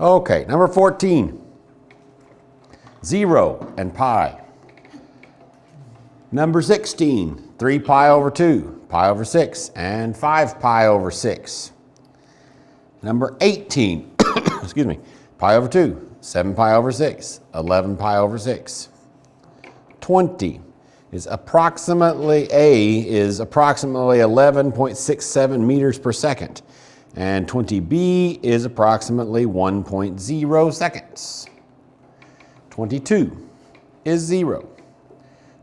Okay, number 14. 0 and pi. Number 16, 3 pi over 2, pi over 6, and 5 pi over 6. Number 18, excuse me, pi over 2, 7 pi over 6, 11 pi over 6. 20 is approximately, A is approximately 11.67 meters per second, and 20B is approximately 1.0 seconds. 22 is 0.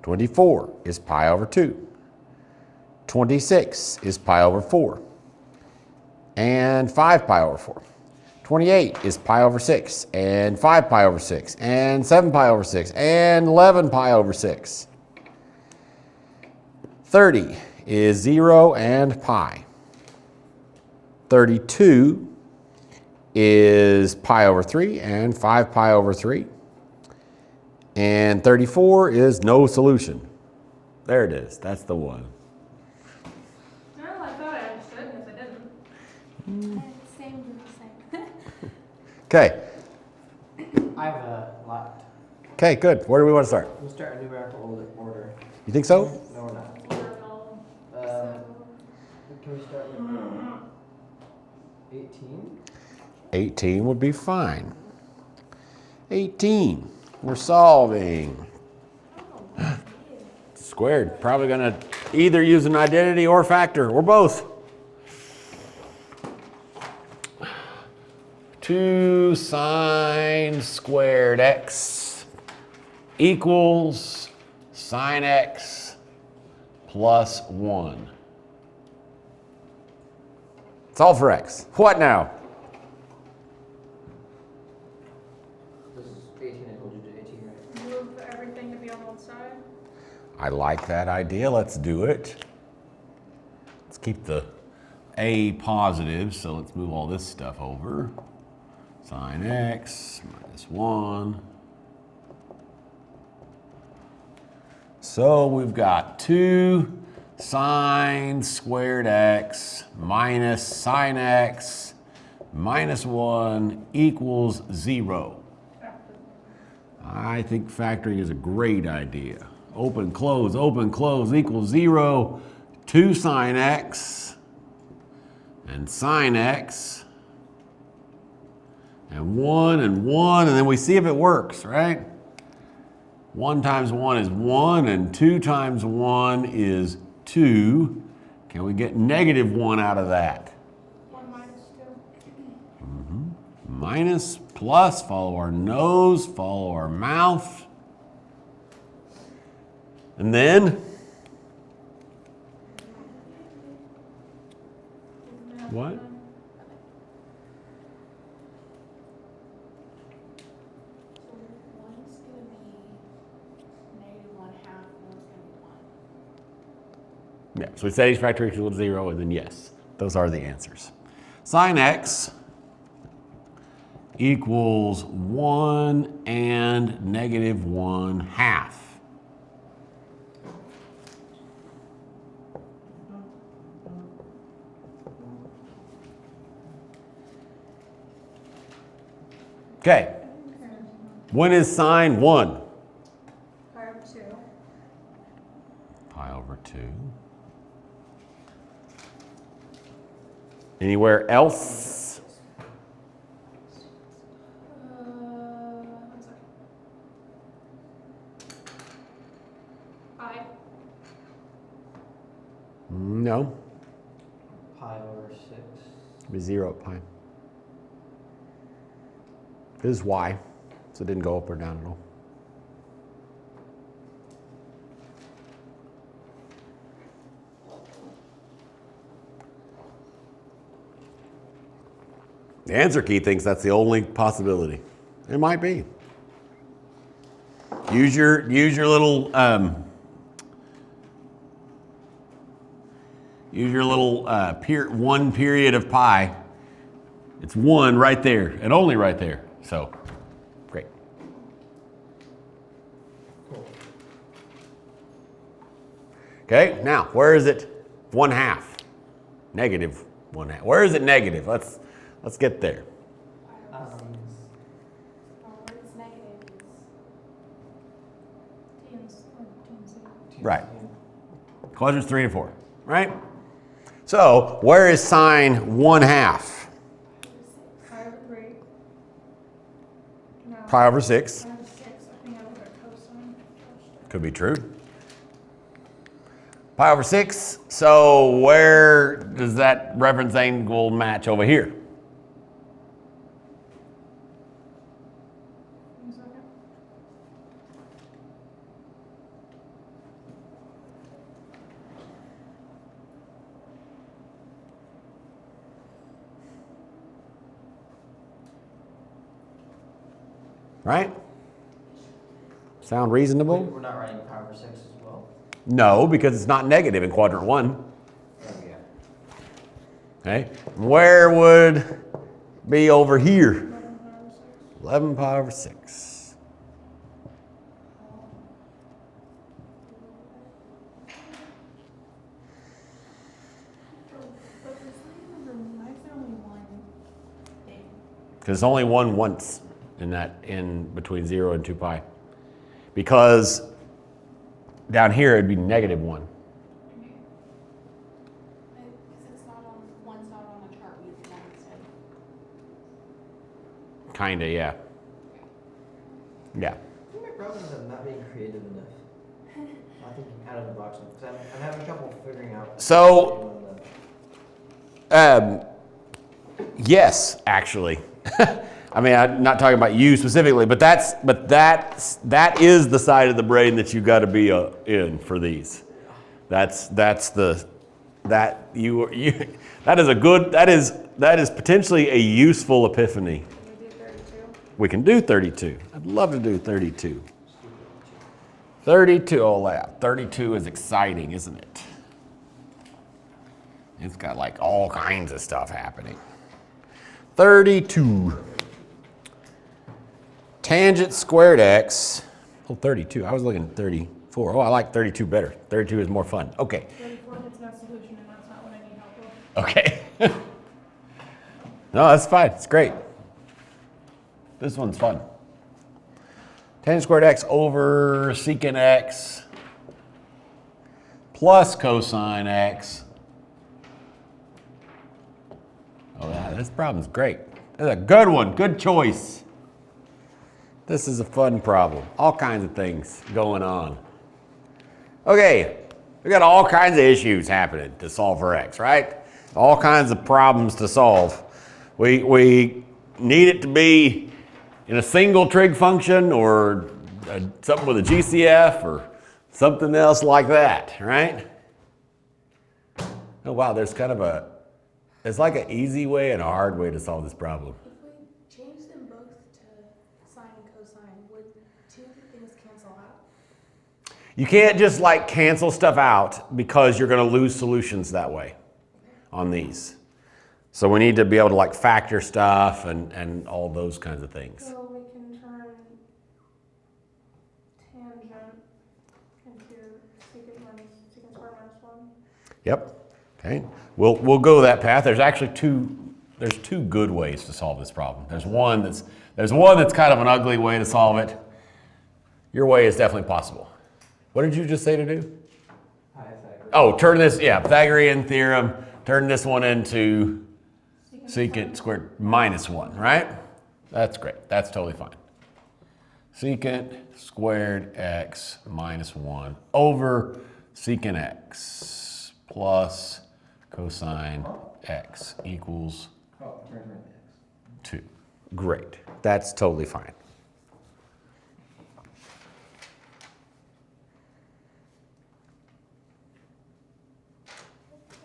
24 is pi over 2. 26 is pi over 4. And 5 pi over 4. 28 is pi over 6, and 5 pi over 6, and 7 pi over 6, and 11 pi over 6. 30 is 0 and pi. 32 is pi over 3 and 5 pi over 3. And 34 is no solution. There it is. That's the one. Well, I thought I understood, and if I didn't. Same. Okay. I have a lot. Okay, good. Where do we want to start? We'll start in numerical order. You think so? No, we're not. Can we start with 18? 18 would be fine. 18. We're solving. Squared. Probably going to either use an identity or factor, or both. 2 sine squared x equals sine x plus 1. Solve for x. What now? This is 18 equal to 18, right? Move everything to be on one side. I like that idea. Let's do it. Let's keep the a positive, so let's move all this stuff over. Sine x minus 1. So we've got 2 sine squared x minus sine x minus 1 equals 0. I think factoring is a great idea. Open, close equals 0. 2 sine x and sine x and 1 and 1, and then we see if it works, right? 1 times 1 is 1, and 2 times 1 is 2. Can we get negative 1 out of that? 1 minus 2. Minus, plus, follow our nose, follow our mouth. And then, what? One's going to be negative 1/2, and one's going to be 1. Yeah, so we set each factor equal to 0, and then yes, those are the answers. Sine x equals 1 and negative 1/2. Okay. When is sine 1? Pi over 2. Pi over 2. Anywhere else? One second. Pi. No. Pi over 6. It'd be 0 at pi. This is y, so it didn't go up or down at all. The answer key thinks that's the only possibility. It might be. Use your little one period of pi. It's 1 right there, and only right there. So, great. Cool. Okay, now where is it 1/2? Negative 1/2. Where is it negative? Let's get there. Right. Quadrants 3 and 4, right? So where is sine 1/2? Pi over 3. No. Pi over 6. Pi over 6. I think I was at cosine. Could be true. Pi over 6. So where does that reference angle match over here? One second. Right? Sound reasonable? We're not writing pi over 6 as well? No, because it's not negative in quadrant 1. Oh, yeah. Okay. Where would be over here? 11 pi over 6. 11 pi over 6. But the sine number, why is there only one thing? Because it's only one once in between 0 and 2 pi. Because down here it'd be negative 1. Okay. Because it's not on, one's not on the chart, we did that instead. Kinda, yeah. Yeah. I think my problem is I'm not being creative enough. Not thinking out of the box, because I'm having trouble figuring out. So, yes, actually. I mean, I'm not talking about you specifically, but that is the side of the brain that you got to be in for these. That is potentially a useful epiphany. Can we do 32? We can do 32. I'd love to do 32. 32, oh yeah, 32 is exciting, isn't it? It's got like all kinds of stuff happening. 32. Tangent squared x. Oh, 32. I was looking at 34. Oh, I like 32 better. 32 is more fun. Okay. 34 gets no solution, and that's not what I need help with. Okay. No, that's fine. It's great. This one's fun. Tangent squared x over secant x plus cosine x. Oh, yeah, this problem's great. That's a good one. Good choice. This is a fun problem. All kinds of things going on. Okay, we got all kinds of issues happening to solve for x, right? All kinds of problems to solve. We need it to be in a single trig function or something with a GCF or something else like that, right? Oh wow, there's kind of it's like an easy way and a hard way to solve this problem. If we change them both to sine and cosine, would two things cancel out? You can't just like cancel stuff out because you're going to lose solutions that way on these. So we need to be able to like factor stuff and all those kinds of things. So we can turn tangent into secant squared minus 1. Yep. Okay. We'll go that path. There's actually two good ways to solve this problem. There's one that's kind of an ugly way to solve it. Your way is definitely possible. What did you just say to do? Oh, turn this, yeah, Pythagorean theorem, turn this one into secant squared minus 1, right? That's great. That's totally fine. Secant squared x minus 1 over secant x plus cosine x equals 2. Great. That's totally fine.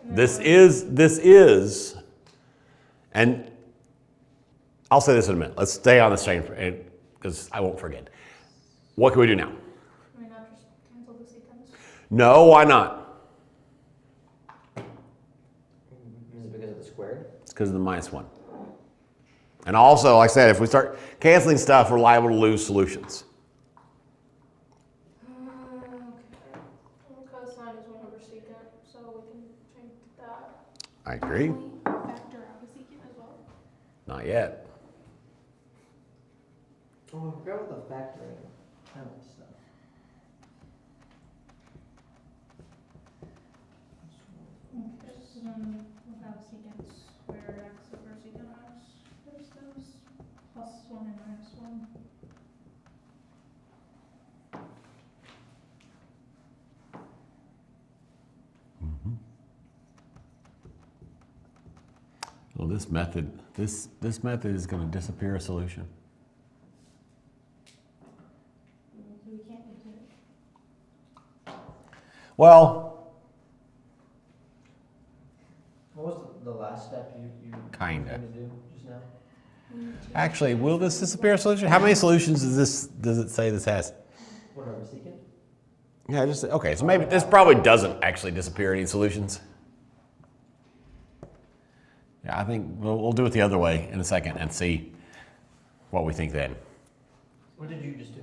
This is, and I'll say this in a minute. Let's stay on this chain because I won't forget. What can we do now? Can we not just cancel the secants? No, why not? Is it because of the squared? It's because of the minus 1. And also, like I said, if we start canceling stuff, we're liable to lose solutions. Okay. Well, cosine is 1 over secant, so we can change that. I agree. Can we factor out the secant as well? Not yet. Oh, I forgot about the factoring. That stuff. one will have secant square x over secant x. There's those +1 and -1. Well, this method is going to disappear a solution. We can't do it. Well, What was the last step you Kinda. were going to do just now? actually, will this disappear a solution? How many solutions does it say this has? What are we seeking? Yeah, just okay. So maybe this probably doesn't actually disappear any solutions. Yeah, I think we'll do it the other way in a second and see what we think then. What did you just do?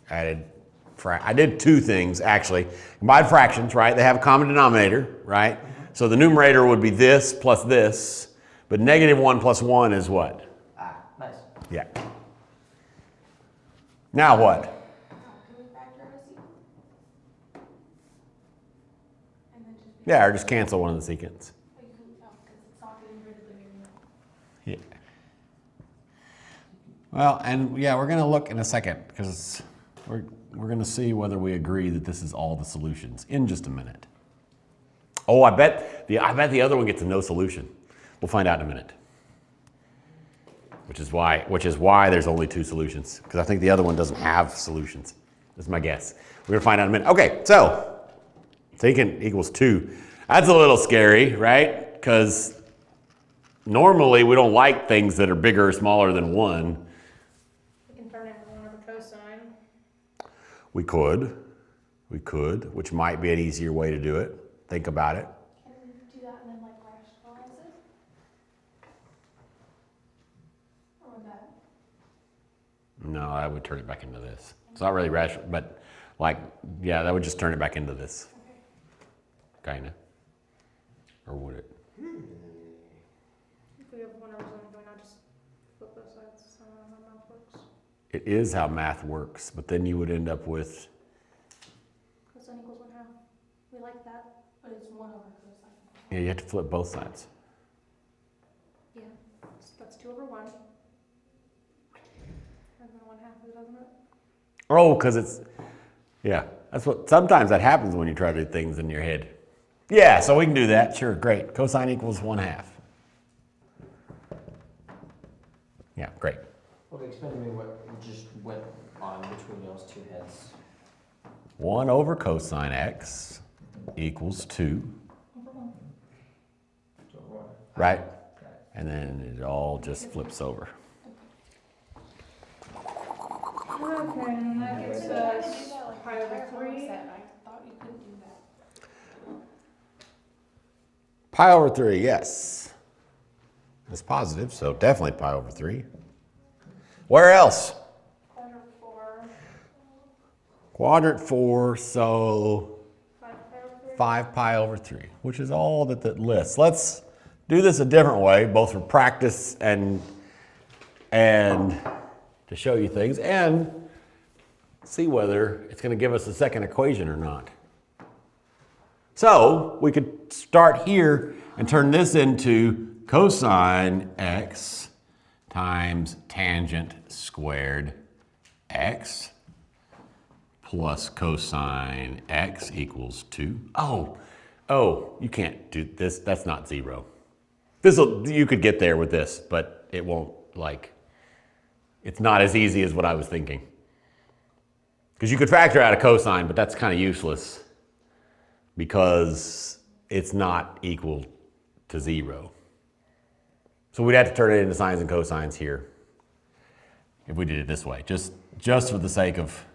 I did two things actually. Combined fractions, right? They have a common denominator, right? So the numerator would be this plus this, but -1 plus 1 is what? Ah, nice. Yeah. Now what? Can we factor out a secant? And then just be. Yeah, or just cancel one of the secants. Oh, you can, because it's not getting rid of the variable. Yeah. Well, and yeah, we're gonna look in a second because we're gonna see whether we agree that this is all the solutions in just a minute. Oh, I bet the other one gets a no solution. We'll find out in a minute. Which is why there's only two solutions, because I think the other one doesn't have solutions. That's my guess. We're gonna find out in a minute. Okay, so secant equals 2. That's a little scary, right? Because normally we don't like things that are bigger or smaller than 1. We can turn it into 1 over cosine. We could, which might be an easier way to do it. Think about it. Can we do that and then like rationalize it? Or would that? No, I would turn it back into this. It's not really rational, but like, yeah, that would just turn it back into this. Okay. Kinda. Or would it? If we have 1 over something, can we not just flip both sides? That's how my math works. It is how math works, but then you would end up with, Cosine equals 1/2. We like that. But it's 1 over cosine. yeah, you have to flip both sides. Yeah. That's 2 over 1. And then 1/2, doesn't it? Oh, because it's, yeah, sometimes that happens when you try to do things in your head. Yeah, so we can do that, sure, great. Cosine equals 1/2. Yeah, great. Okay, explain to me what just went on between those two heads. 1 over cosine x equals 2, Over 1. So one. right? Got it. And then it all just flips over. Okay, and that So gets you tried to do us that like pi the over entire 3. set, I thought you couldn't do that. Pi over 3, yes. It's positive, so definitely pi over 3. Where else? Quadrant 4. Quadrant 4, so 5 pi over 3. 5 pi over 3, which is all that lists. Let's do this a different way, both for practice and to show you things, and see whether it's going to give us a second equation or not. So we could start here and turn this into cosine x times tangent squared x plus cosine x equals 2. Oh, you can't do this. That's not 0. You could get there with this, but it won't, it's not as easy as what I was thinking. Because you could factor out a cosine, but that's kind of useless because it's not equal to 0. So we'd have to turn it into sines and cosines here if we did it this way. Just for the sake of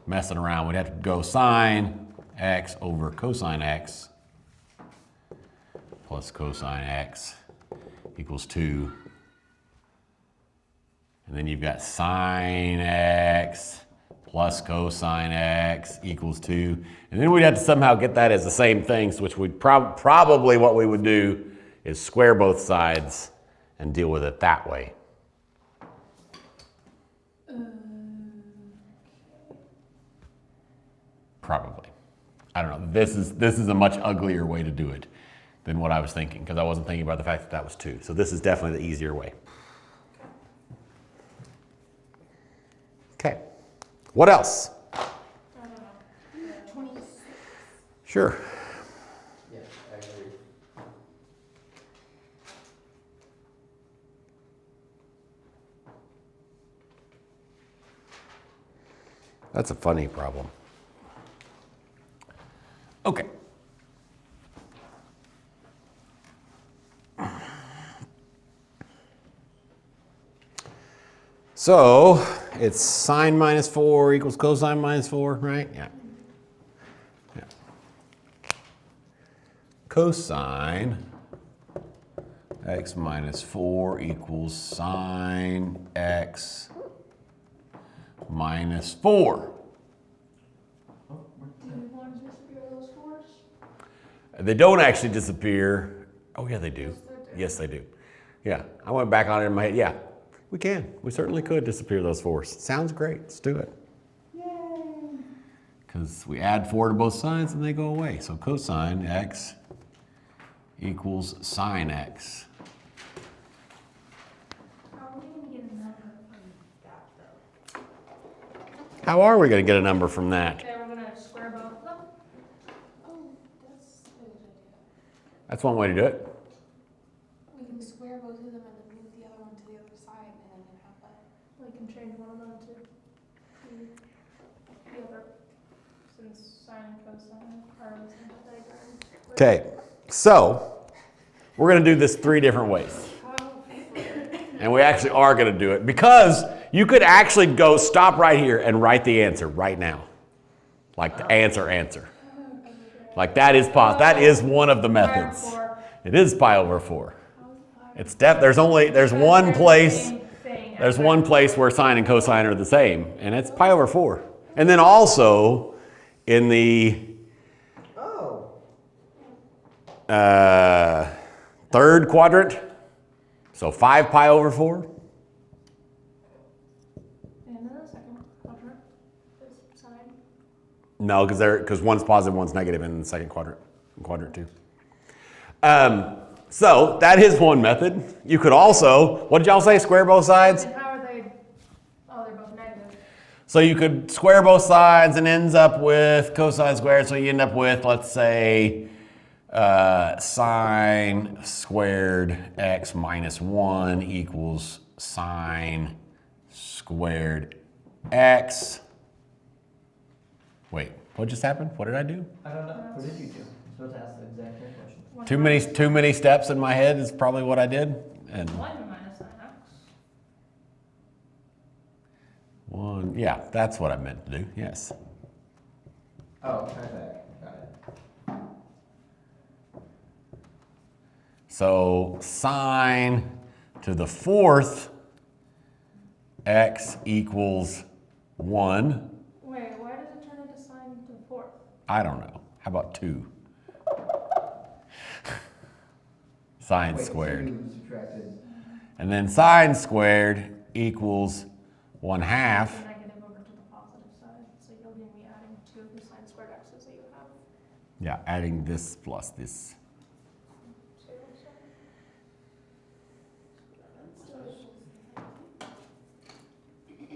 messing around, we'd have to go sine x over cosine x plus cosine x equals 2. And then you've got sine x plus cosine x equals 2. And then we'd have to somehow get that as the same things, which would probably what we would do is square both sides and deal with it that way. Probably. I don't know. This is a much uglier way to do it than what I was thinking, because I wasn't thinking about the fact that that was 2. So this is definitely the easier way. Okay. What else? I don't know. 26. Sure. Yeah, I agree. That's a funny problem. Okay. So it's sine minus 4 equals cosine minus 4, right? Yeah. Yeah. Cosine x minus 4 equals sine x minus 4. Do you want to disappear those 4s? They don't actually disappear. Oh, yeah, they do. Yes, they do. Yes, they do. Yeah, I went back on it in my head. Yeah, we can. We certainly could disappear those 4s. Sounds great. Let's do it. Yay! Because we add 4 to both sides and they go away. So cosine x equals sine x. How are we going to get a number from that, though? How are we going to get a number from that? Okay, we're going to square both of them. Oh, that's a good idea. That's one way to do it. We can square both of them and then move the other one to the other side and then have that. We can change one of them to the other, since sine and cosine are the same diagram. Okay, so we're going to do this 3 different ways. And we actually are going to do it because you could actually go stop right here and write the answer right now. Like the answer. Like that is that is one of the methods. Pi over 4. It is pi over 4. It's there's one place where sine and cosine are the same, and it's pi over 4. And then also in the Oh. third quadrant, so 5 pi over 4. And then the second quadrant is sine. No, because one's positive, one's negative in the second quadrant, in quadrant 2. So that is one method. You could also, what did y'all say, square both sides? And how are they? Oh, they're both negative. So you could square both sides and ends up with cosine squared. So you end up with, let's say, sine squared x minus 1 equals sine squared x. Wait, what just happened? What did I do? I don't know. What did you do? I'm supposed to ask the exact same question. Too many steps in my head is probably what I did. And 1 minus sine x. 1, yeah, that's what I meant to do. Yes. Oh, try back. Got it. So sine to the 4th x equals 1. Wait, why does it turn into sine to the 4th? I don't know. How about 2? Sine Wait, squared. so you subtracted. And then sine squared equals 1/2. Negative over to the positive side, so you'll be adding 2 of the sine squared x's that you have. Yeah, adding this plus this.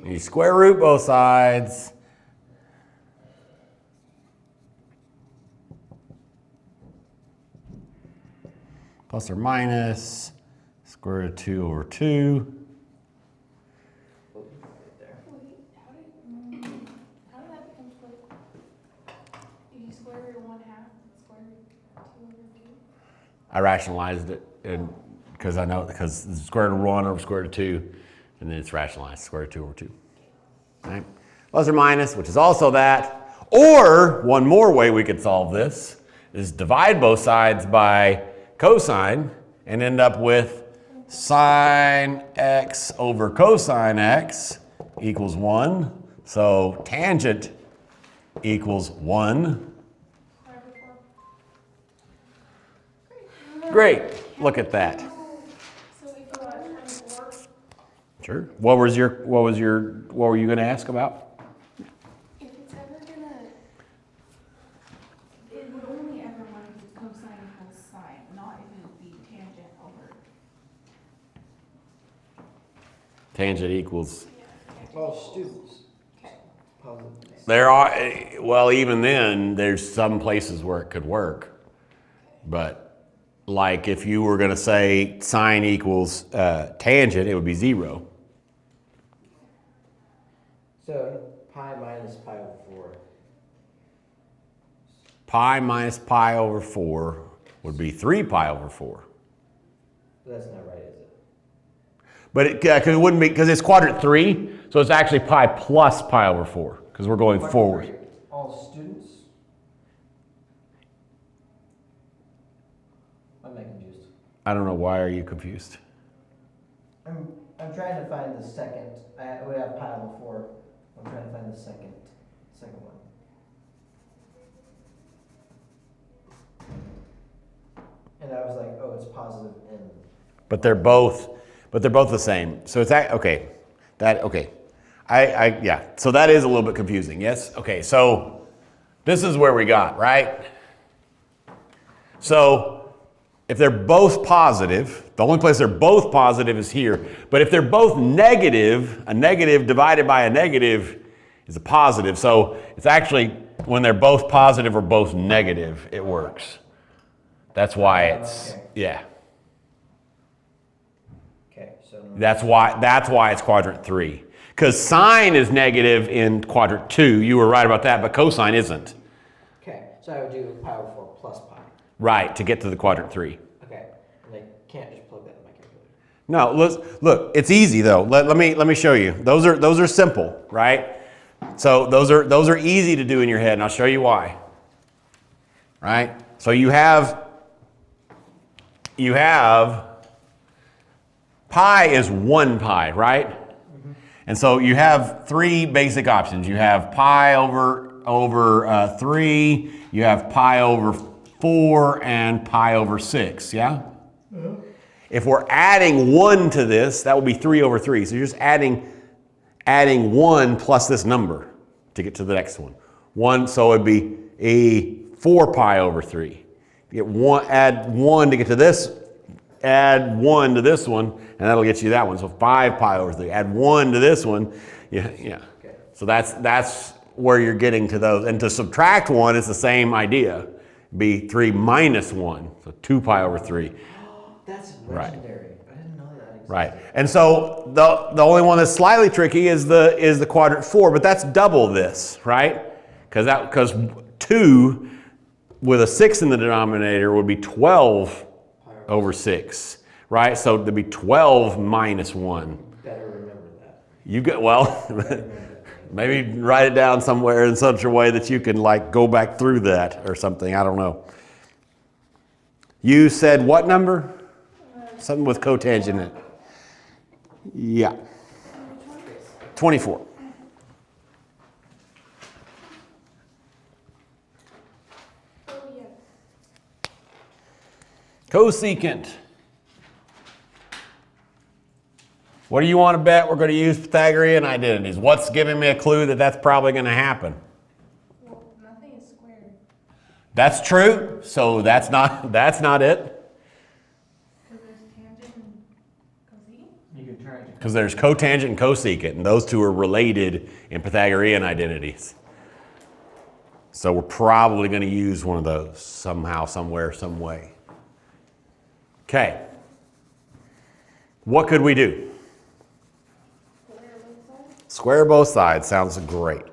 You square root both sides. Plus or minus square root of 2 over 2. Oh, right there. Wait, how did that become square? If you square root 1/2, it's square root 2 over 2. I rationalized it because the square root of 1 over square root of 2, and then it's rationalized, square root of 2 over 2. Right? Plus or minus, which is also that. Or one more way we could solve this is divide both sides by cosine and end up with sine x over cosine x equals 1. So tangent equals 1. Great. Look at that. So if you want to Sure. What were you going to ask about? if it's ever gonna, Tangent equals. All students. Positive. There are, well, even then, there's some places where it could work. But like if you were going to say sine equals tangent, it would be 0. So pi minus pi over 4. Pi minus pi over 4 would be 3 pi over 4. But that's not right, is it? But because it wouldn't be, because it's quadrant 3, so it's actually pi plus pi over 4, because we're going forward. All students? I'm not confused. I don't know, why are you confused? I'm trying to find the second. We have pi over 4. I'm trying to find the second one. And I was like, oh, it's positive n. But they're both the same. So it's that, okay. Okay. Yeah. So that is a little bit confusing. Yes. Okay. So this is where we got, right? So if they're both positive, the only place they're both positive is here. But if they're both negative, a negative divided by a negative is a positive. So it's actually when they're both positive or both negative, it works. That's why it's, okay. yeah. Okay, so That's why it's quadrant 3. Because sine is negative in quadrant 2. You were right about that, but cosine isn't. okay, so I would do pi over 4 plus pi. Right, to get to the quadrant 3. Okay, and I can't just plug that in my calculator. No, look, it's easy though. Let me show you. Those are simple, right? So those are easy to do in your head, and I'll show you why. Right? So you have pi is 1 pi, right? Mm-hmm. And so you have 3 basic options. You have pi over 3, you have pi over 4, and pi over 6, yeah? Mm-hmm. If we're adding 1 to this, that would be 3 over 3. So you're just adding 1 plus this number to get to the next one. 1, so it'd be a 4 pi over 3. You get add 1 to get to this, add 1 to this one, and that'll get you that one. So 5 pi over 3. Add 1 to this one. Yeah. Okay. So that's where you're getting to those. And to subtract 1 is the same idea. Be 3 minus 1. So 2 pi over 3. That's Right. legendary. I didn't know that existed. Right. And so the only one that's slightly tricky is the quadrant 4, but that's double this, right? Because 2 with a 6 in the denominator would be 12 over 6, right? So there'd be 12 minus 1. Better remember that. You get, well, maybe write it down somewhere in such a way that you can like go back through that or something. I don't know. You said what number? Something with cotangent in it. Yeah. 24. Oh, yeah. Cosecant. What do you want to bet we're going to use Pythagorean identities? What's giving me a clue that that's probably going to happen? Well, nothing is squared. That's true. So that's not it. Because there's tangent and cosecant. You can turn it to Because there's cotangent and cosecant, and those two are related in Pythagorean identities. So we're probably going to use one of those somehow, somewhere, some way. Okay. What could we do? Square both sides. Square both sides sounds great.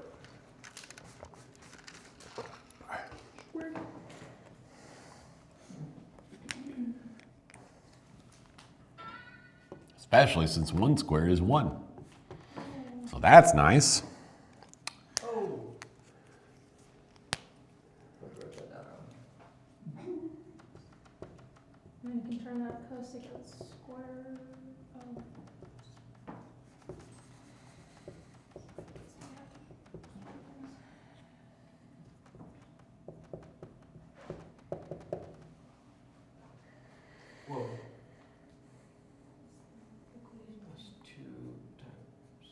Especially since 1 squared is 1. So that's nice. Oh. Let's write that down. And then you can turn that cosecant square. Oh. Whoa. That's 2 times.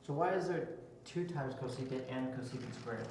So why is there 2 times cosecant and cosecant squared.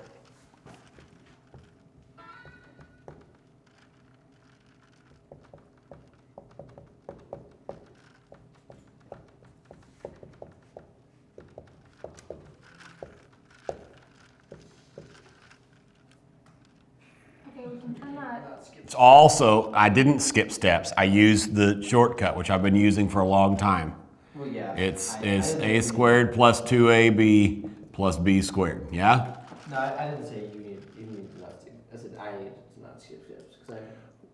Okay, we can turn that. It's also, I didn't skip steps. I used the shortcut, which I've been using for a long time. Well, yeah. It's I a didn't say squared plus 2ab plus b squared, yeah? No, I didn't say you need to not to. I said I need to not skip steps because I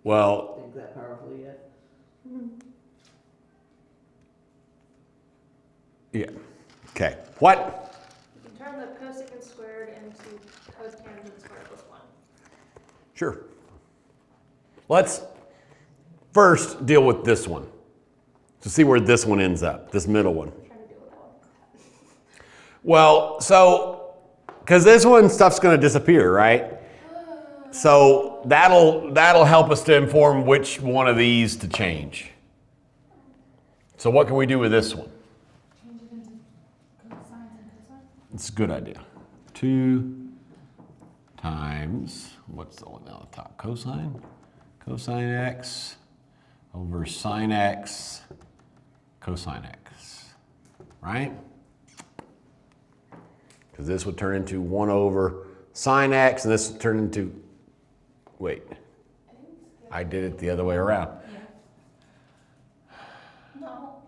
Well, don't think that powerfully yet. yeah. Okay, what? You can turn the cosecant squared into cotangent squared plus 1. Sure. Let's first deal with this one to see where this one ends up, this middle one. I'm trying to deal with that one. Well, so, because this one stuff's going to disappear, right? So that'll help us to inform which one of these to change. So what can we do with this one? Change it into cosines and cosine. It's a good idea. 2 times, what's the one down the top? Cosine? Cosine x over sine x cosine x, right? Because this would turn into 1 over sine x, and this would turn into, wait, I did it the other way around. Yeah. No,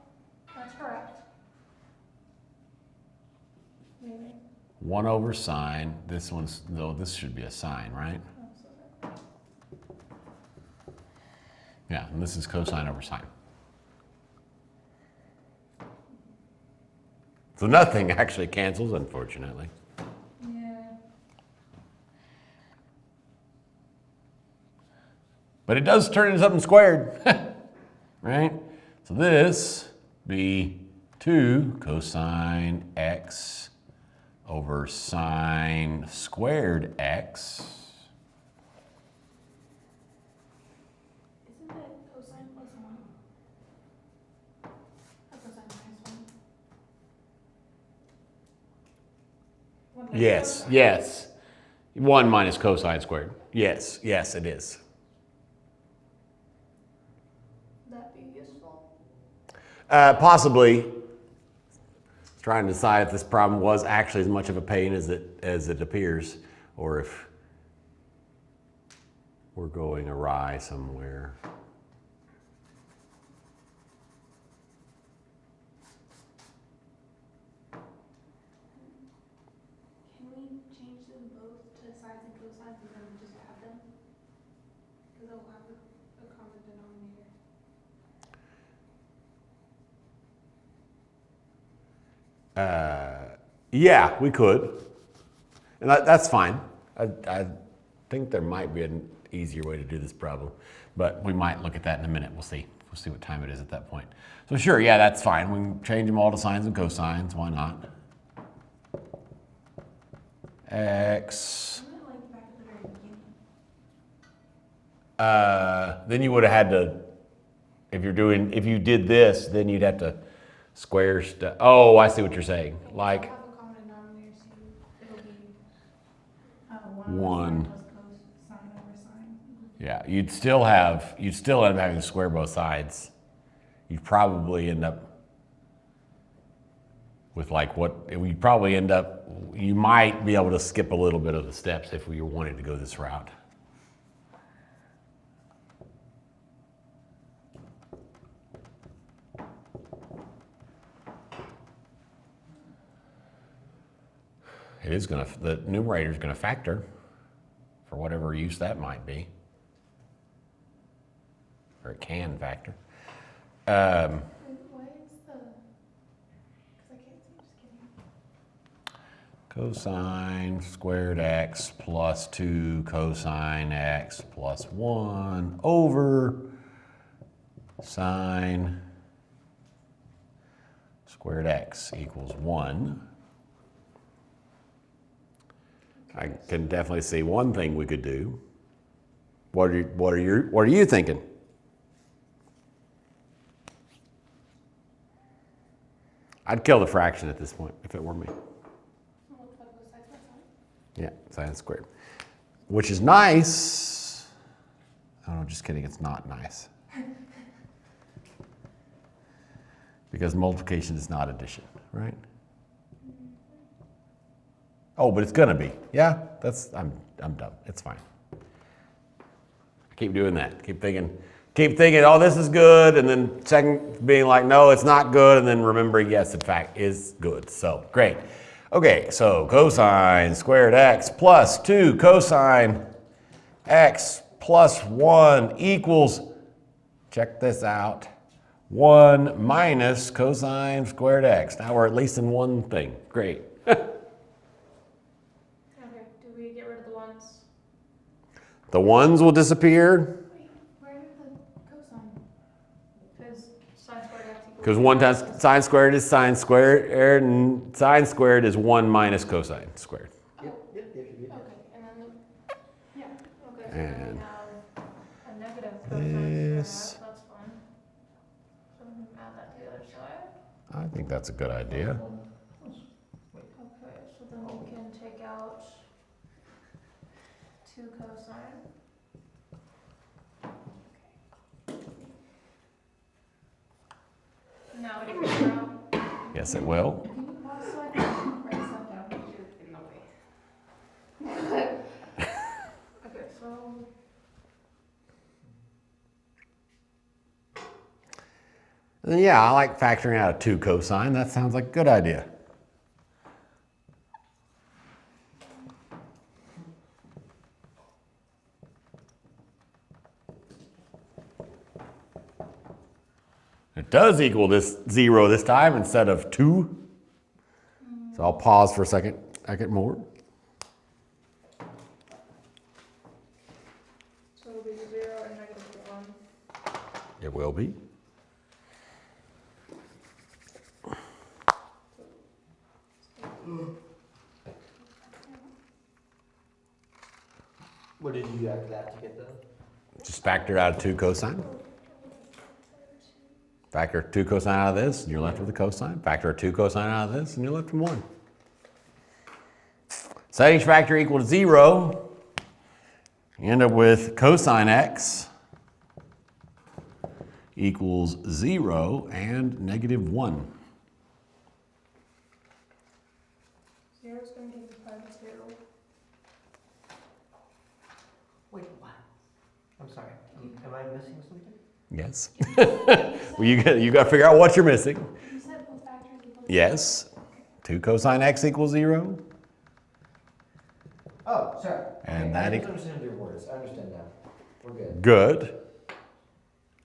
that's correct. Maybe. 1 over sine, this one's, no, this should be a sine, right? Oh, so that- Yeah, and this is cosine over sine. So nothing actually cancels, unfortunately. Yeah. But it does turn into something squared, right? So this be 2 cosine x over sine squared x. Isn't it cosine plus 1? Or cosine minus 1? What the Yes, cosine? yes. 1 minus cosine squared. Yes, yes, it is. Would that be useful? Possibly. Trying to decide if this problem was actually as much of a pain as it appears, or if we're going awry somewhere. Can we change them both to sines and cosines and then just add them? Because they'll have a common denominator. Yeah, we could, and that's fine. I think there might be an easier way to do this problem, but we might look at that in a minute. We'll see. We'll see what time it is at that point. So sure, yeah, that's fine. We can change them all to sines and cosines. Why not? X. Isn't it like back at the very beginning? Then you would have had to, if you did this, then you'd have to square stuff. Oh, I see what you're saying. Like, They'll have a common denominator, so it'll be. 1. Was cosine over sine. Yeah, you'd still end up having to square both sides. You'd probably end up with you might be able to skip a little bit of the steps if we wanted to go this route. The numerator is gonna factor for whatever use that might be. Or it can factor. Why is the? Because I can't see. Just kidding. Cosine squared x plus 2 cosine x plus 1 over sine squared x equals 1. I can definitely see one thing we could do. What are you thinking? I'd kill the fraction at this point if it were me. Well, Yeah, sine squared. Which is nice. Oh, no, just kidding. It's not nice. Because multiplication is not addition, right? Oh, but it's gonna be. Yeah, I'm dumb. It's fine. I keep doing that. Keep thinking, oh, this is good, and then second being like, no, it's not good, and then remembering, yes, in fact, is good. So great. Okay, so cosine squared x plus 2 cosine x plus 1 equals, check this out, 1 minus cosine squared x. Now we're at least in one thing. Great. Okay, do we get rid of the ones? The ones will disappear Wait, where did the cosine? Because sine squared x equals. because 1 times sine squared is sine squared, and sine squared is 1 minus cosine squared. Yep, there should be it. Okay, and then the, yeah. Okay, so then And we have a negative cosine squared this. x, that's fun. So we can add that to the other side. I think that's a good idea. Okay, so then we can take out 2 cosine. Now it equals 0. Yes, it will. Can you pause so I can write stuff down? You're in the way. Okay, so And then, yeah, I like factoring out a 2 cosine. That sounds like a good idea. It does equal this 0 this time instead of 2. So I'll pause for a second more. So it'll be 0 and negative 1. It will be. What did you do after that to get the? Just factor out a 2 cosine. Factor 2 cosine out of this, and you're left with a cosine. Factor a 2 cosine out of this, and you're left with 1. Set each factor equal to 0. You end up with cosine x equals 0 and negative 1. 0 is going to give you pi to 2. Wait, what? I'm sorry. Am I missing something? Yes. Well, you got to figure out what you're missing. You said both factors equal. Yes. 2 cosine x equals 0. Oh, sorry. And Okay, that I understand your words. I understand now. We're good. Good.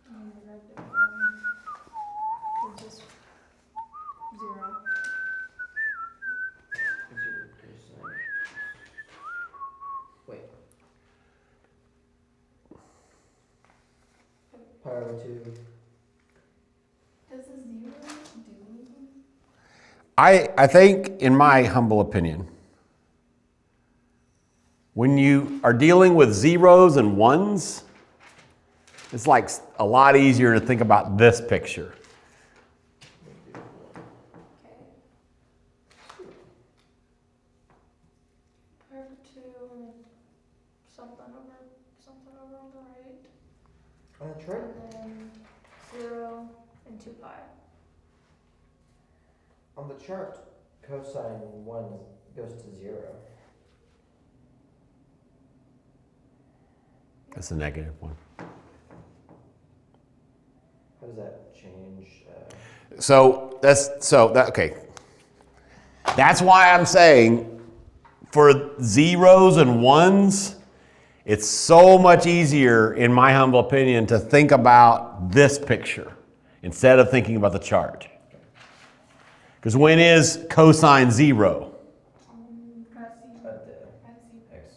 And negative 1 gives us 0. Wait. Pi over 2. Does the 0 do anything? I think, in my humble opinion, when you are dealing with zeros and ones, it's like a lot easier to think about this picture. Okay. Pi over 2, something over on the right. That's right. And then 0 and 2 pi. On the chart, cosine 1 goes to 0. That's a negative 1. How does that change? Okay. That's why I'm saying for zeros and ones, it's so much easier, in my humble opinion, to think about this picture instead of thinking about the chart. Because when is cosine 0? At the x.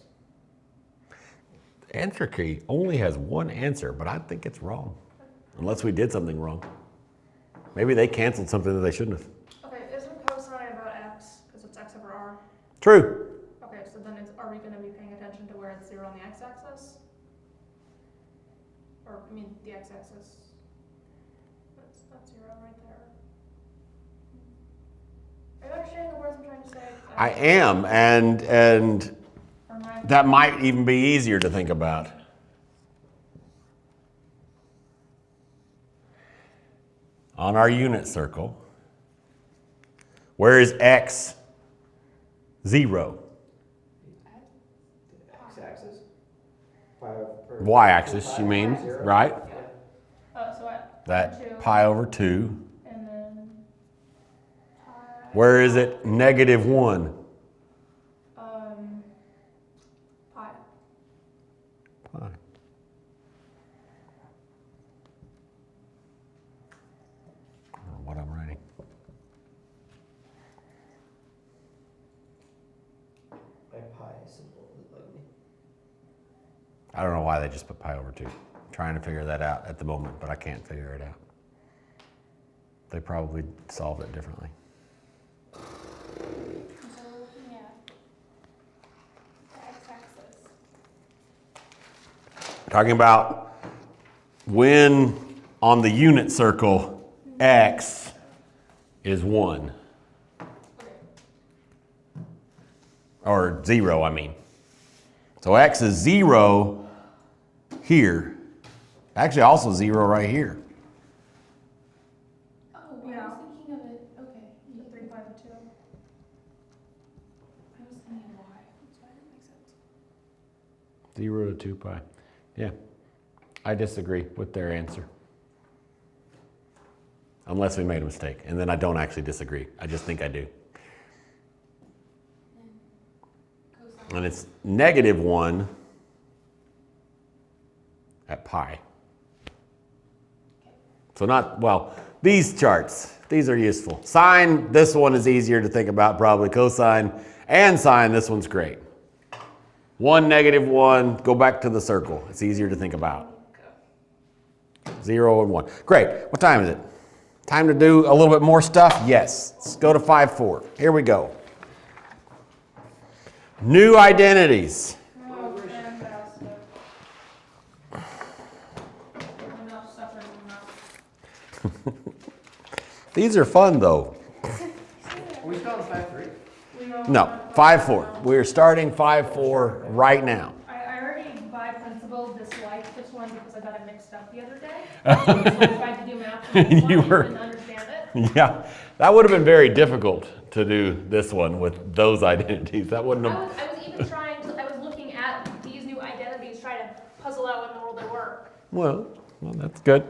Answer key only has one answer, but I think it's wrong. Unless we did something wrong. Maybe they canceled something that they shouldn't have. Okay, isn't cosine about x, because it's x over r? True. Okay, so then are we going to be paying attention to where it's 0 on the x-axis? Or, I mean, the x-axis. That's 0 right there. Are you understanding the words I'm trying to say? I am, and That might even be easier to think about. On our unit circle, where is x 0? X-axis? Y-axis, you mean, right? So at That 2, pi over 2. and then pi. Where is it? -1. Pi. Pi. I don't know what I'm writing. My pi symbol is ugly. I don't know why they just put pi over 2. I'm trying to figure that out at the moment, but I can't figure it out. They probably solved it differently. So we're looking at the x-axis. Talking about when on the unit circle, x is 1. Or 0, I mean. So x is 0 here. Actually, also 0 right here. Oh, Yeah. I was thinking of it, okay. The 3 pi of 2. I was thinking y, so that didn't make sense. 0 to 2 pi. Yeah. I disagree with their answer. Unless we made a mistake. And then I don't actually disagree. I just think I do. Cosine. And it's -1 at pi. So not, well, these charts, these are useful. Sine, this one is easier to think about probably. Cosine and sine, this one's great. 1, -1, go back to the circle. It's easier to think about. 0 and 1. Great. What time is it? Time to do a little bit more stuff? Yes. Let's go to 5-4. Here we go. New identities. Oh, fantastic. Enough suffering enough. These are fun though. Are we still on 5-3? We don't No, have- 5-4. We're starting 5-4 right now. I already, by principle, disliked this one because I got it mixed up the other day. So I tried to do math on this one, You I were- didn't understand it. Yeah, that would have been very difficult to do this one with those identities. That wouldn't I have. was even trying to, I was looking at these new identities, trying to puzzle out what in the world they were. Well, that's good.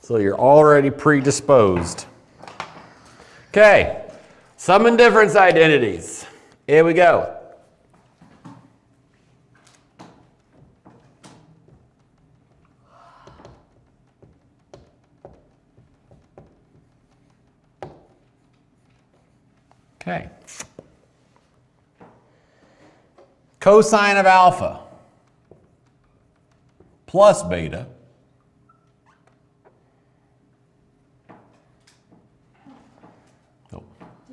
So you're already predisposed. Okay, sum and difference identities. Here we go. Okay. Cosine of alpha plus beta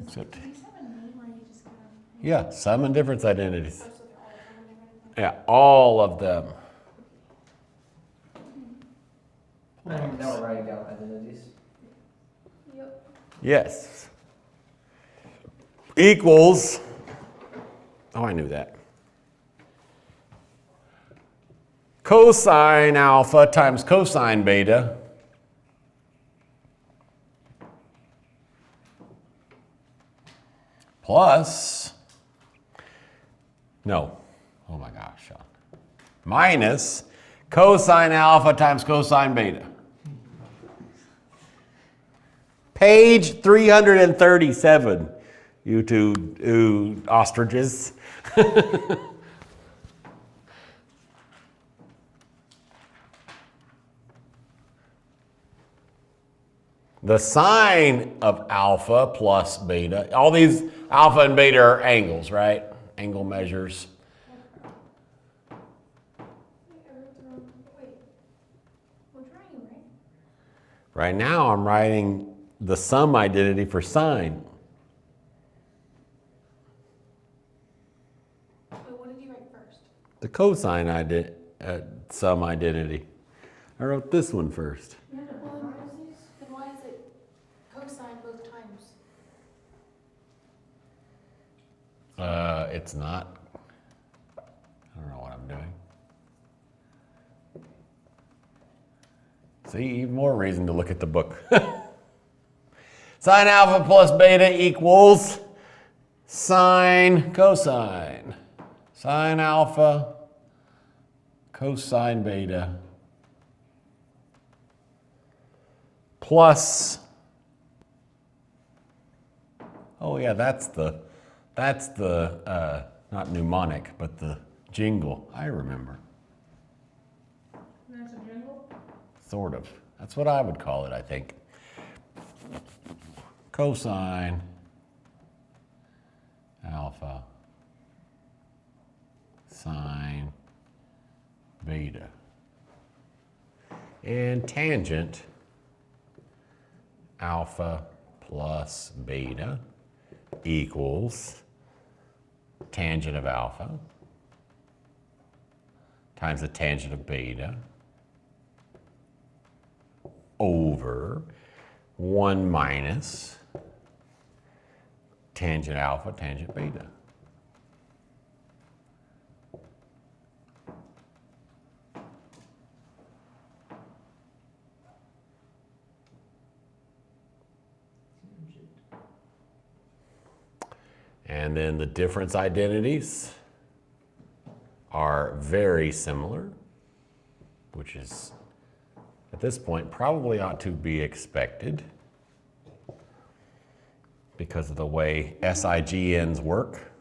except Do these have a name or are you just gonna? yeah, sum and difference identities. Oh, so they're all different. Yeah, all of them. Now we're writing down identities. Yep. Yes. Equals, oh, I knew that. Cosine alpha times cosine beta plus, no, oh my gosh, Sean, minus cosine alpha times cosine beta. Page 337, you two ostriches. The sine of alpha plus beta, all these alpha and beta are angles, right? Angle measures. Wait, we're trying, right? Right now I'm writing the sum identity for sine. Wait, what did you write first? The cosine sum identity. I wrote this one first. Well, then why is it cosine both times? It's not. See, even more reason to look at the book. Sine alpha plus beta equals sine cosine. Sine alpha cosine beta plus, oh yeah, that's the not mnemonic, but the jingle. I remember. There's a jingle? Sort of. That's what I would call it, I think. Cosine alpha sine beta. And tangent alpha plus beta equals tangent of alpha times the tangent of beta over 1 minus tangent alpha, tangent beta. And then the difference identities are very similar, which is, at this point, probably ought to be expected because of the way SIGNs work.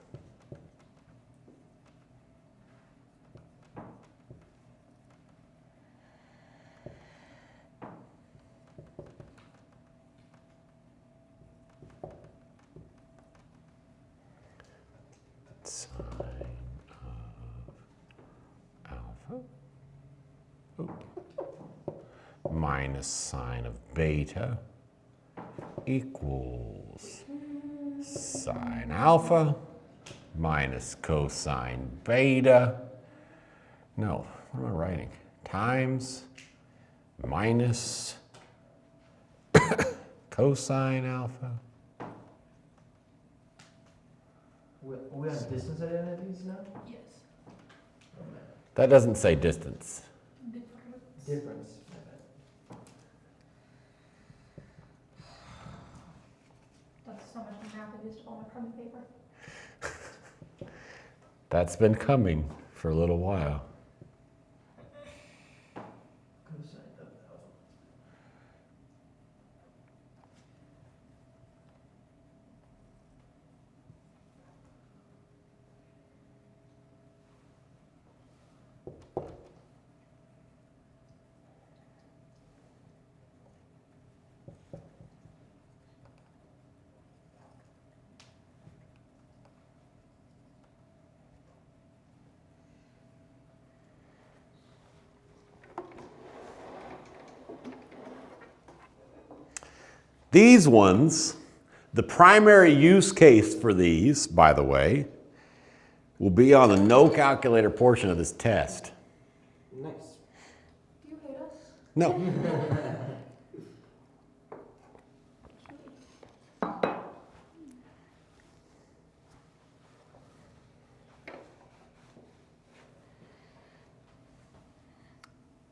Sine of alpha minus sine of beta equals sine alpha minus cosine beta. No, what am I writing? Times minus cosine alpha. We on distance identities now? Yes. That doesn't say distance. Difference. That's so much math I used on my carbon paper. That's been coming for a little while. Cosine of alpha. These ones, the primary use case for these, by the way, will be on the no calculator portion of this test. Nice. Do you hate us? No.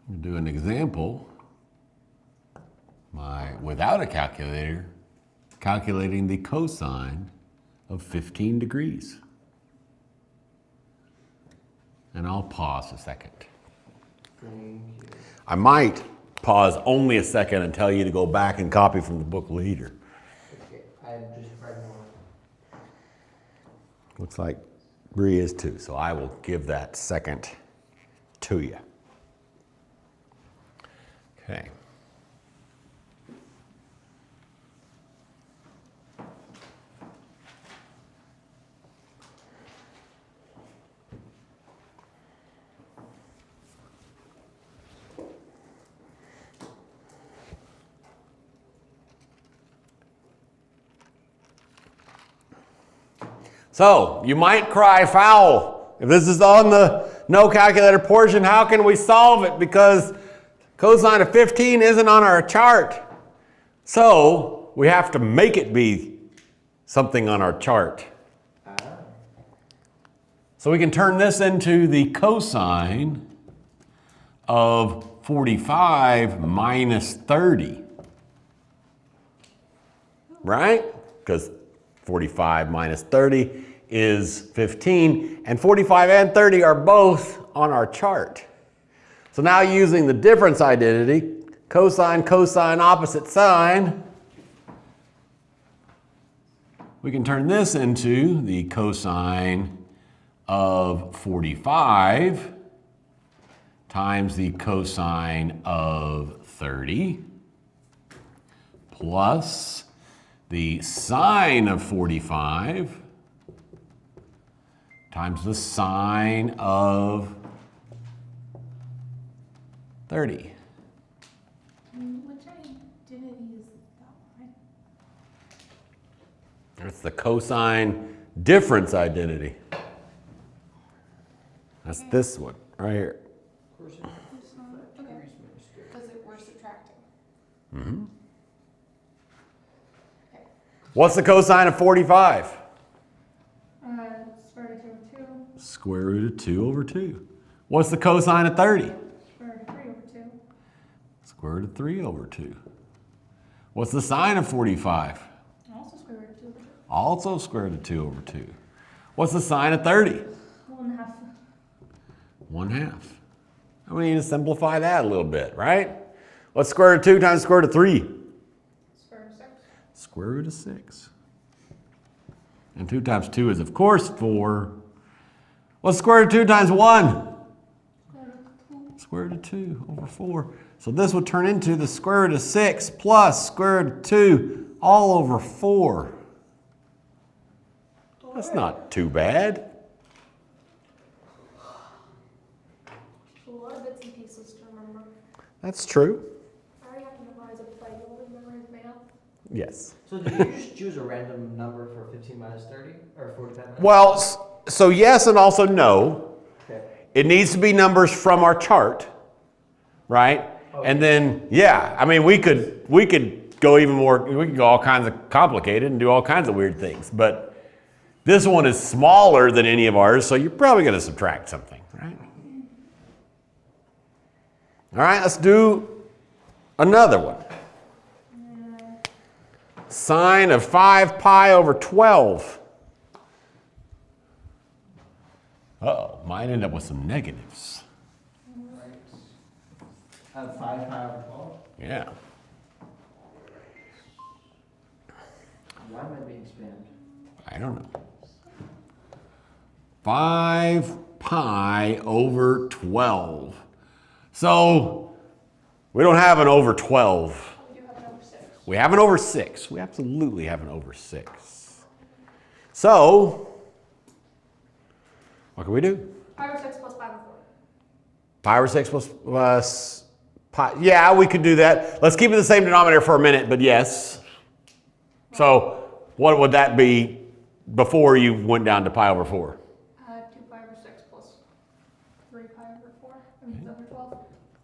We'll do an example. Without a calculator, calculating the cosine of 15 degrees. And I'll pause a second. Thank you. I might pause only a second and tell you to go back and copy from the book later. Okay, I just read more. Looks like Bree is too, so I will give that second to you. Okay. So, you might cry foul. If this is on the no calculator portion, how can we solve it? Because cosine of 15 isn't on our chart. So, we have to make it be something on our chart. So we can turn this into the cosine of 45 minus 30. Right? Because 45 minus 30 is 15, and 45 and 30 are both on our chart. So now using the difference identity, cosine, cosine, opposite sine, we can turn this into the cosine of 45 times the cosine of 30 plus the sine of 45 times the sine of 30. Which identity is that one? That's the cosine difference identity. That's this one right here. Okay, because we're subtracting. Mm-hmm. Okay. What's the cosine of 45? Square root of 2 over 2. Square root of 2 over 2. What's the cosine of 30? Square root of 3 over 2. Square root of 3 over 2. What's the sine of 45? Also square root of 2 over 2. Also square root of 2 over 2. What's the sine of 30? 1/2. 1/2. And we need to simplify that a little bit, right? What's square root of 2 times square root of 3? Square root of 6. Square root of 6. And 2 times 2 is, of course, 4. What's square root of 2 times 1? Square root of 2. Square root of 2 over 4. So this would turn into the square root of 6 plus square root of 2 all over 4. That's not too bad. A lot of bits and pieces to remember. That's true. I already have to memorize it, but I don't memorize math. Yes. So do you just choose a random number for 15 minus 30 or 45 minus? Well, so yes and also no. Okay. It needs to be numbers from our chart, right? Okay. And then, yeah, I mean, we could go even more, we could go all kinds of complicated and do all kinds of weird things, but this one is smaller than any of ours, so you're probably going to subtract something, right? All right, let's do another one. Sine of 5 pi over 12. Uh-oh, might end up with some negatives. Right. Have 5 pi over 12. Yeah. Why am I being spammed? I don't know. 5 pi over 12. So we don't have an over 12. We do have an over 6. We have an over 6. We absolutely have an over 6. So what can we do? Pi over 6 plus pi over 4. Pi over 6 plus pi. Yeah, we could do that. Let's keep it the same denominator for a minute, but yes. So what would that be before you went down to pi over 4? 2 pi over 6 plus 3 pi over 4. I mean, over 12.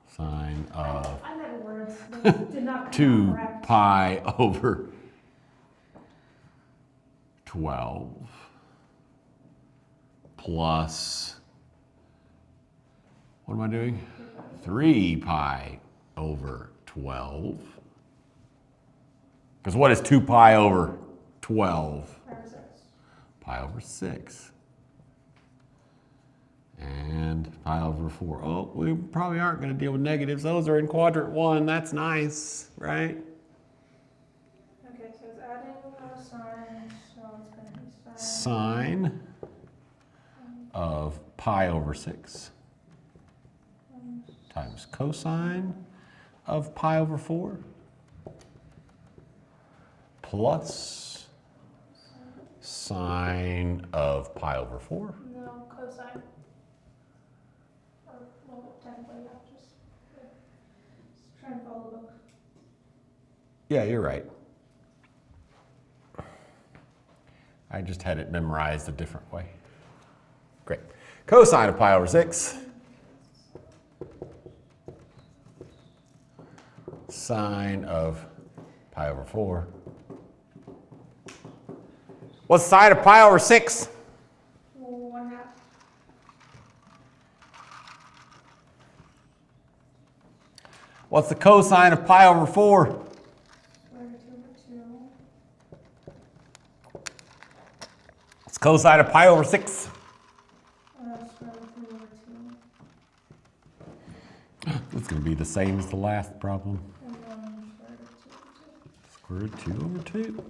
Sine of I meant words. They did not come 2 out correct. pi over 12 plus, what am I doing? 3 pi over 12. Because what is 2 pi over 12? Pi over 6. Pi over 6. And pi over 4. Oh, we probably aren't going to deal with negatives. Those are in quadrant 1. That's nice, right? Okay, so it's adding cosine, so it's going to be sine. Sine of pi over 6 times cosine of pi over 4 plus sine of pi over 4. No, cosine. Or, well, technically, yeah, just try and follow the book. Yeah, you're right. I just had it memorized a different way. Great. Cosine of pi over 6. Sine of pi over 4. What's the sine of pi over 6? 1/2. What's the cosine of pi over 4? Square root of 2 over 2. What's the cosine of pi over 6? Square root of 3 over 2. It's going to be the same as the last problem. And then square root of 2 over 2. Square root of 2 over 2.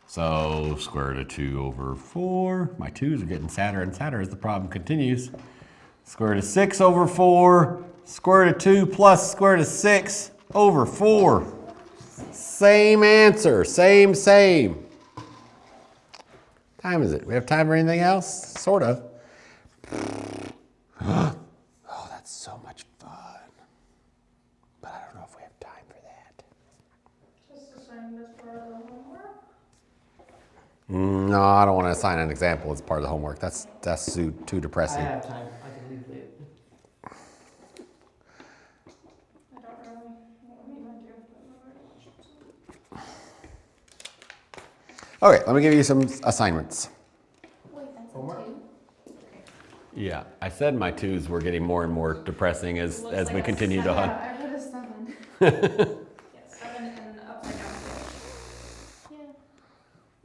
So square root of 2 over 4. My 2's are getting sadder and sadder as the problem continues. Square root of 6 over 4. Square root of 2 plus square root of 6 over 4. Same answer. Same. Time is it? We have time for anything else? Sort of. Oh, that's so much fun. But I don't know if we have time for that. Just the same as for the homework. No, I don't want to assign an example as part of the homework. That's too I depressing. have time, I can leave it. I don't really know what I do, but Okay, let me give you some assignments. Wait, that's a Homework? 2? Yeah, I said my 2s were getting more and more depressing as we continue to hunt. Yeah, I heard a 7. Yes, 7 and upside down. Yeah.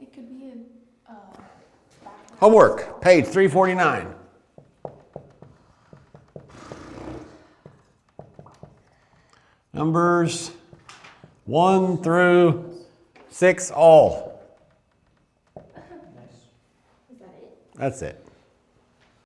It could be a, backwards. Homework, page 349. Numbers 1 through 6 all. Nice. Is that it? That's it.